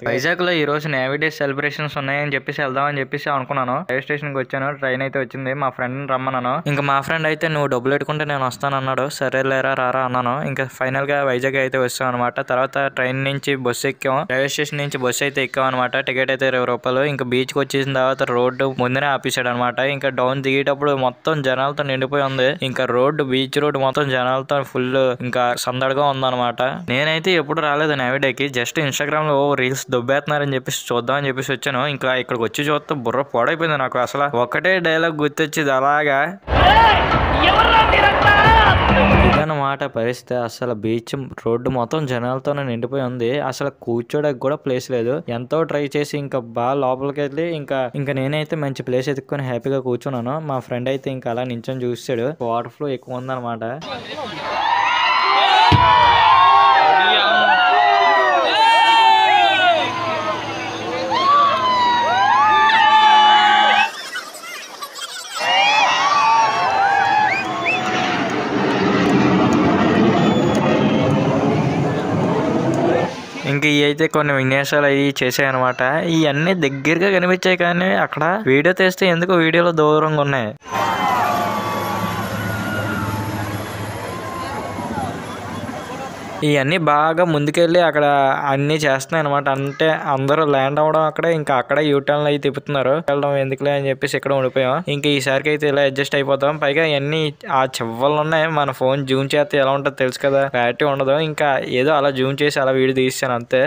వైజాగ్ లో ఈ రోజు నేవీ డే సెలబ్రేషన్స్ ఉన్నాయని చెప్పేసి వెళ్దామని చెప్పేసి అనుకున్నాను. రైల్వే స్టేషన్ కి వచ్చాను. ట్రైన్ అయితే వచ్చింది. మా ఫ్రెండ్ రమ్మన్నాను. ఇంకా మా ఫ్రెండ్ అయితే నువ్వు డబ్బులు పెట్టుకుంటే నేను వస్తాను అన్నాడు. సరే లేరా రారా అన్నాను. ఇంకా ఫైనల్ గా వైజాగ్ అయితే వచ్చాం అనమాట. తర్వాత ట్రైన్ నుంచి బస్సు ఎక్కాం. రైల్వే స్టేషన్ నుంచి బస్సు అయితే ఎక్కాం అనమాట. టికెట్ అయితే 20 రూపాయలు. ఇంకా బీచ్ కి వచ్చేసిన తర్వాత రోడ్డు ముందునే ఆపేసాడు అనమాట. ఇంకా డౌన్ దిగేటప్పుడు మొత్తం జనాలతో నిండిపోయి ఉంది. ఇంకా రోడ్డు బీచ్ రోడ్డు మొత్తం జనాలతో ఫుల్ ఇంకా సందడిగా ఉందన్నమాట. నేనైతే ఎప్పుడు రాలేదు నేవీ డేకి. జస్ట్ ఇన్స్టాగ్రామ్ లో రీల్స్ దొబ్బేస్తున్నారని చెప్పేసి చూద్దామని చెప్పేసి వచ్చాను. ఇంకా ఇక్కడికి వచ్చి చూస్తే బుర్ర పాడైపోయింది నాకు. అసలు ఒకటే డైలాగ్ గుర్తొచ్చింది అలాగా. ఇదన్నమాట పరిస్థితి. అసలు బీచ్ రోడ్డు మొత్తం జనాలతోనే నిండిపోయి ఉంది. అసలు కూర్చోడానికి కూడా ప్లేస్ లేదు. ఎంతో ట్రై చేసి ఇంకా బాగా లోపలికి వెళ్ళి ఇంకా నేనైతే మంచి ప్లేస్ ఎత్తుకొని హ్యాపీగా కూర్చున్నాను. మా ఫ్రెండ్ అయితే ఇంకా అలా నించొని చూసాడు. వాటర్ ఫ్లో ఎక్కువ ఉందన్నమాట. ఇంక ఇవి అయితే కొన్ని విన్యాసాలు అవి చేసాయి అనమాట. ఇవన్నీ దగ్గరగా కనిపించాయి కానీ అక్కడ వీడియో తీస్తే ఎందుకో వీడియోలో దూరంగా ఉన్నాయి. ఇవన్నీ బాగా ముందుకెళ్ళి అక్కడ అన్ని చేస్తున్నాయి అనమాట. అంటే అందరూ ల్యాండ్ అవ్వడం అక్కడే, ఇంకా అక్కడే యూటర్న్లు అయితే తిప్పుతున్నారు. వెళ్ళడం ఎందుకులే అని చెప్పేసి ఇక్కడ ఉండిపోయాం. ఇంకా ఈసారికి అయితే ఇలా అడ్జస్ట్ అయిపోతాం. పైగా ఇవన్నీ ఆ చివ్వలు ఉన్నాయి. మన ఫోన్ జూమ్ చేస్తే ఎలా ఉంటుందో తెలుసు కదా, క్లారిటీ ఉండదు. ఇంకా ఏదో అలా జూమ్ చేసి అలా వీడియో తీసాను అంతే.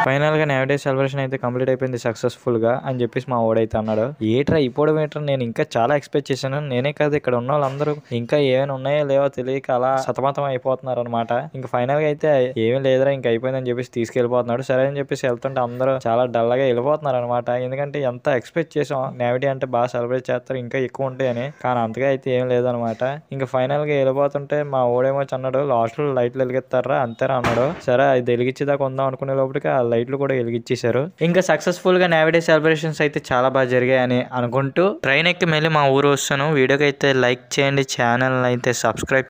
ఫైనల్ గా నేవీ డే సెలబ్రేషన్ అయితే కంప్లీట్ అయిపోయింది సక్సెస్ఫుల్ గా అని చెప్పేసి మా ఓడైతే అన్నాడు. ఏట్రా ఇప్పుడు ఏట్రా, నేను ఇంకా చాలా ఎక్స్పెక్ట్ చేశాను. నేనే కాదు ఇక్కడ ఉన్న వాళ్ళందరూ ఇంకా ఏమైనా ఉన్నాయో లేవో తెలియక అలా సతమతం అయిపోతున్నారు అనమాట. ఇంకా ఫైనల్ గా అయితే ఏమీ లేదురా ఇంకా అయిపోయిందని చెప్పేసి తీసుకెళ్లిపోతున్నాడు. సరే అని చెప్పేసి వెళ్తుంటే అందరూ చాలా డల్ గా వెళ్ళిపోతున్నారు అనమాట. ఎందుకంటే ఎంత ఎక్స్పెక్ట్ చేసాం నేవీ డే అంటే బాగా సెలబ్రేట్ చేస్తారు, ఇంకా ఎక్కువ ఉంటాయని. కానీ అంతగా అయితే ఏం లేదనమాట. ఇంకా ఫైనల్ గా వెళ్ళిపోతుంటే మా ఓడేమో అన్నాడు లాస్ట్ లో లైట్లు వెలిగిస్తారా అంతేరా అన్నాడు. సరే అది వెలిగించేదాకా ఉందాం అనుకునే లోపలికి ఆ లైట్లు కూడా వెలిగించేశారు. ఇంకా సక్సెస్ఫుల్ గా నేవీ డే సెలబ్రేషన్స్ అయితే చాలా బాగా జరిగాయని అనుకుంటూ ట్రైన్ ఎక్కి మళ్ళీ మా ఊరు వస్తాను. వీడియోకి అయితే లైక్ చేయండి, ఛానల్ అయితే సబ్స్క్రైబ్